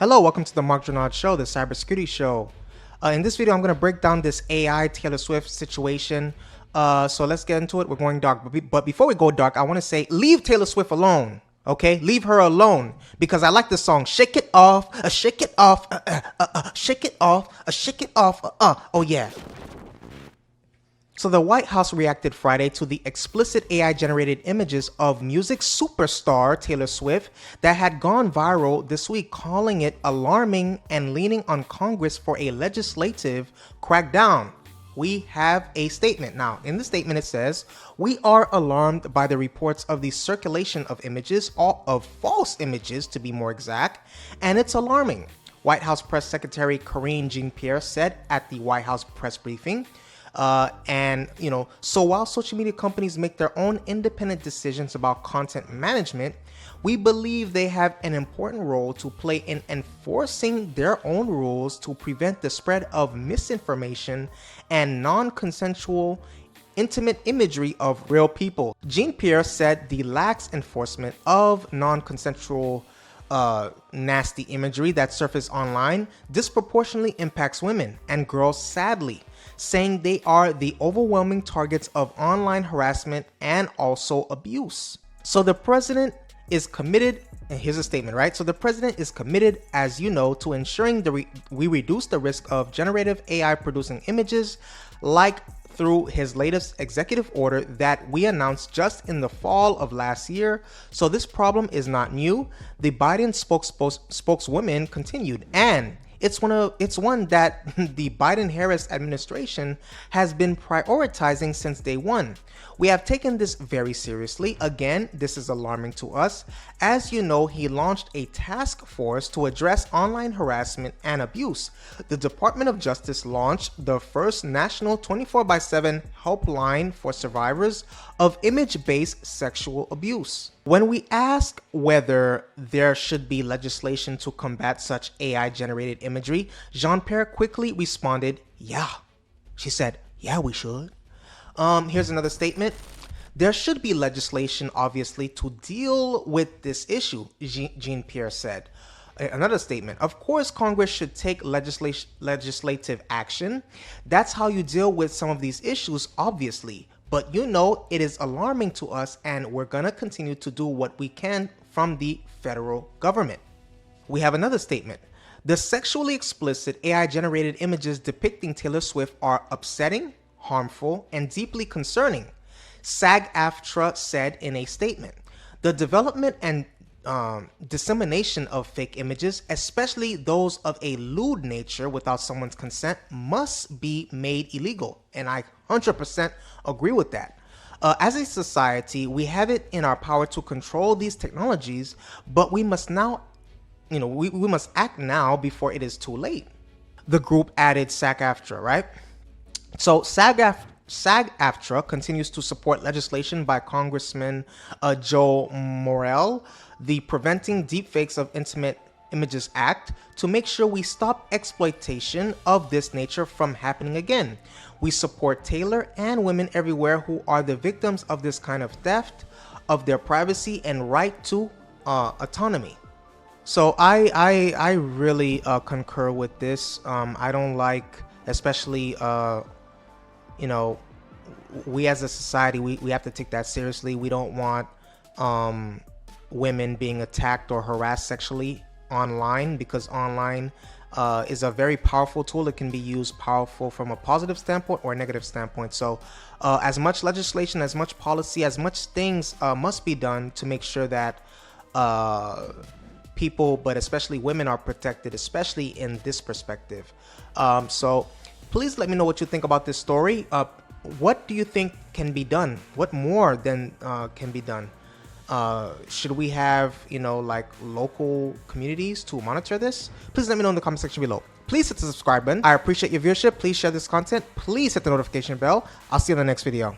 Hello, welcome to the Mark Gernard Show, the cybersecurity show. In this video, I'm going to break down this AI Taylor Swift situation. So let's get into it. We're going dark. But before we go dark, I want to say, leave Taylor Swift alone. Okay? Leave her alone. Because I like the song, Shake It Off, Shake It Off, Shake It Off, Shake It Off, Oh yeah. So the White House reacted Friday to the explicit AI-generated images of music superstar Taylor Swift that had gone viral this week, calling it alarming and leaning on Congress for a legislative crackdown. We have a statement. Now, in the statement it says, "We are alarmed by the reports of the circulation of images, or of false images to be more exact, and it's alarming." White House Press Secretary Karine Jean-Pierre said at the White House press briefing. So while social media companies make their own independent decisions about content management, we believe they have an important role to play in enforcing their own rules to prevent the spread of misinformation and non-consensual intimate imagery of real people. Jean-Pierre said the lax enforcement of non-consensual nasty imagery that surfaces online disproportionately impacts women and girls, sadly, saying they are the overwhelming targets of online harassment and also abuse. So the president is committed, and here's a statement, right? So the president is committed, as you know, to ensuring we reduce the risk of generative AI producing images, like through his latest executive order that we announced just in the fall of last year. So this problem is not new. The Biden spokeswoman continued, and it's one that the Biden-Harris administration has been prioritizing since day one. We have taken this very seriously. Again, this is alarming to us. As you know, he launched a task force to address online harassment and abuse. The Department of Justice launched the first national 24/7 helpline for survivors of image-based sexual abuse. When we ask whether there should be legislation to combat such AI-generated imagery, Jean-Pierre quickly responded, "Yeah." She said, "Yeah, we should." Here's another statement. "There should be legislation, obviously, to deal with this issue," Jean-Pierre said. Another statement. "Of course, Congress should take legislative action. That's how you deal with some of these issues, obviously. But you know, it is alarming to us, and we're gonna continue to do what we can from the federal government." We have another statement. "The sexually explicit AI-generated images depicting Taylor Swift are upsetting, harmful, and deeply concerning," SAG-AFTRA said in a statement. "The development and dissemination of fake images, especially those of a lewd nature without someone's consent, must be made illegal." And I 100% agree with that. As a society, we have it in our power to control these technologies, but we must now, we must act now before it is too late. The group added, SAG-AFTRA, right? So SAG-AFTRA continues to support legislation by Congressman Joe Morelle, the Preventing Deepfakes of Intimate Images Act, to make sure we stop exploitation of this nature from happening again. We support Taylor and women everywhere who are the victims of this kind of theft of their privacy and right to autonomy. So I really concur with this. I don't like, especially we as a society, we have to take that seriously. We don't want women being attacked or harassed sexually online, because online is a very powerful tool. It can be used powerful from a positive standpoint or a negative standpoint. So as much legislation, as much policy, as much things must be done to make sure that people, but especially women, are protected, especially in this perspective. So please let me know what you think about this story. What do you think can be done? What more than can be done? Should we have, like local communities to monitor this? Please let me know in the comment section below. Please hit the subscribe button. I appreciate your viewership. Please share this content. Please hit the notification bell. I'll see you in the next video.